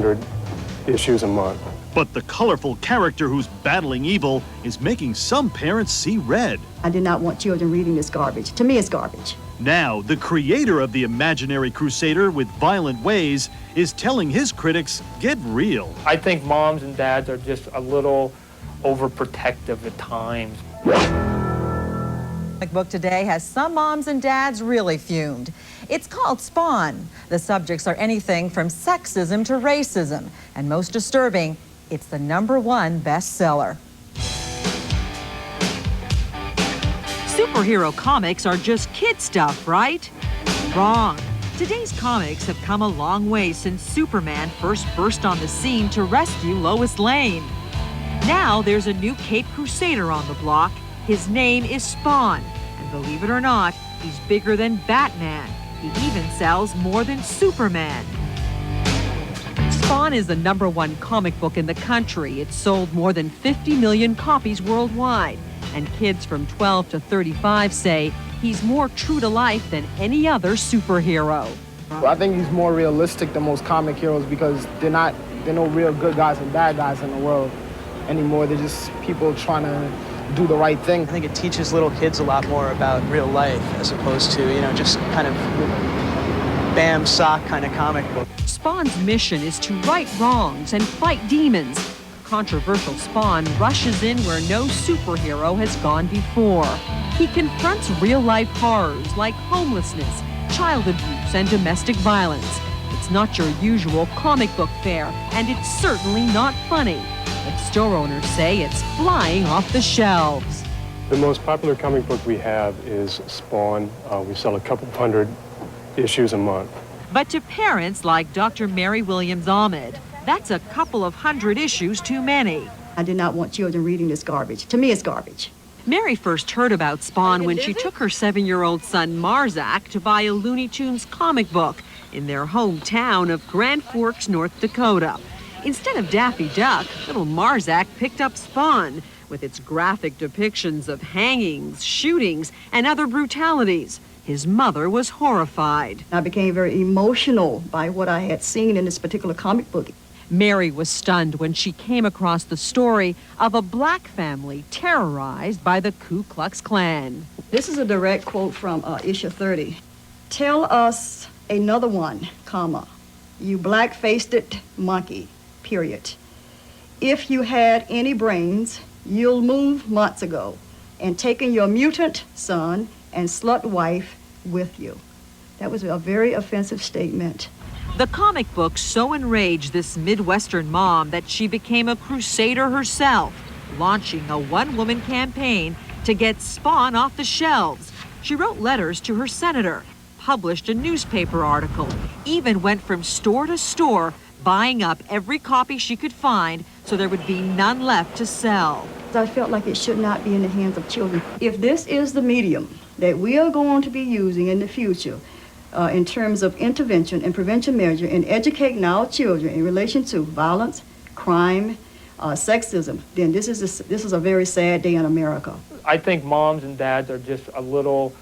100 issues a month. But the colorful character who's battling evil is making some parents see red. I did not want children reading this garbage. To me, it's garbage. Now, the creator of the imaginary crusader with violent ways is telling his critics, get real. I think moms and dads are just a little overprotective at times. The book today has some moms and dads really fumed. It's called Spawn. The subjects are anything from sexism to racism. And most disturbing, it's the #1 bestseller. Superhero comics are just kid stuff, right? Wrong. Today's comics have come a long way since Superman first burst on the scene to rescue Lois Lane. Now there's a new Cape Crusader on the block. His name is Spawn. And believe it or not, he's bigger than Batman. He even sells more than Superman. Spawn is the #1 comic book in the country. It's sold more than 50 million copies worldwide. And kids from 12 to 35 say he's more true to life than any other superhero. Well, I think he's more realistic than most comic heroes because there are no real good guys and bad guys in the world anymore. They're just people trying to do the right thing. I think it teaches little kids a lot more about real life as opposed to, just kind of bam sock kind of comic book. Spawn's mission is to right wrongs and fight demons. Controversial Spawn rushes in where no superhero has gone before. He confronts real-life horrors like homelessness, child abuse, and domestic violence. It's not your usual comic book fare, and it's certainly not funny. But store owners say it's flying off the shelves. The most popular comic book we have is Spawn. We sell a couple hundred issues a month. But to parents like Dr. Mary Williams Ahmed, that's a couple of hundred issues too many. I did not want children reading this garbage. To me, it's garbage. Mary first heard about Spawn when she took her 7-year-old son Marzak to buy a Looney Tunes comic book in their hometown of Grand Forks, North Dakota. Instead of Daffy Duck, little Marzak picked up Spawn with its graphic depictions of hangings, shootings, and other brutalities. His mother was horrified. I became very emotional by what I had seen in this particular comic book. Mary was stunned when she came across the story of a black family terrorized by the Ku Klux Klan. This is a direct quote from issue 30. Tell us another one, comma, you black-faced monkey, period. If you had any brains, you'll move months ago and taken your mutant son and slut wife with you. That was a very offensive statement. The comic book so enraged this Midwestern mom that she became a crusader herself, launching a one-woman campaign to get Spawn off the shelves. She wrote letters to her senator, published a newspaper article, even went from store to store buying up every copy she could find so there would be none left to sell. I felt like it should not be in the hands of children. If this is the medium that we are going to be using in the future in terms of intervention and prevention measure in educating our children in relation to violence, crime, sexism, then this is a very sad day in America. I think moms and dads are just a little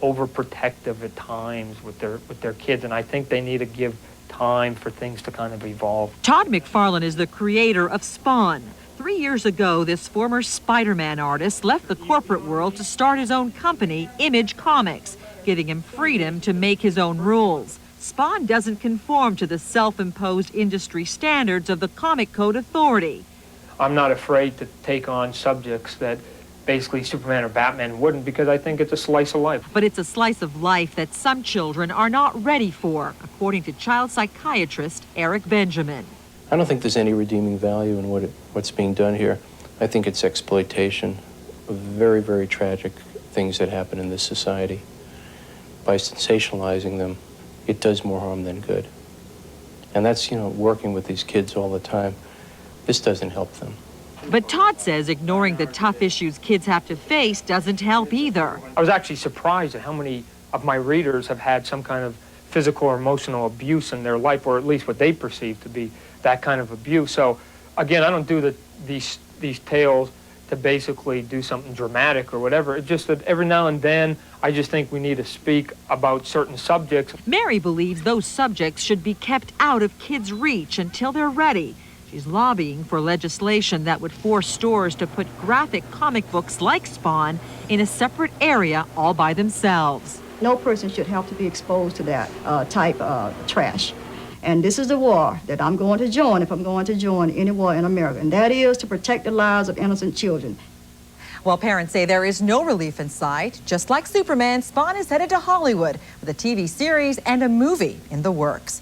overprotective at times with their kids, and I think they need to give time for things to kind of evolve. Todd McFarlane is the creator of Spawn. 3 years ago, this former Spider-Man artist left the corporate world to start his own company, Image Comics, giving him freedom to make his own rules. Spawn doesn't conform to the self-imposed industry standards of the Comic Code Authority. I'm not afraid to take on subjects that basically Superman or Batman wouldn't, because I think it's a slice of life. But it's a slice of life that some children are not ready for, according to child psychiatrist Eric Benjamin. I don't think there's any redeeming value in what's being done here. I think it's exploitation of very, very tragic things that happen in this society. By sensationalizing them, it does more harm than good. And that's, working with these kids all the time. This doesn't help them. But Todd says ignoring the tough issues kids have to face doesn't help either. I was actually surprised at how many of my readers have had some kind of physical or emotional abuse in their life, or at least what they perceive to be that kind of abuse. So again, I don't do these tales to basically do something dramatic or whatever. It's just that every now and then, I just think we need to speak about certain subjects. Mary believes those subjects should be kept out of kids' reach until they're ready. She's lobbying for legislation that would force stores to put graphic comic books like Spawn in a separate area all by themselves. No person should have to be exposed to that type of trash. And this is the war that I'm going to join if I'm going to join any war in America, and that is to protect the lives of innocent children. Well, parents say there is no relief in sight. Just like Superman, Spawn is headed to Hollywood with a TV series and a movie in the works.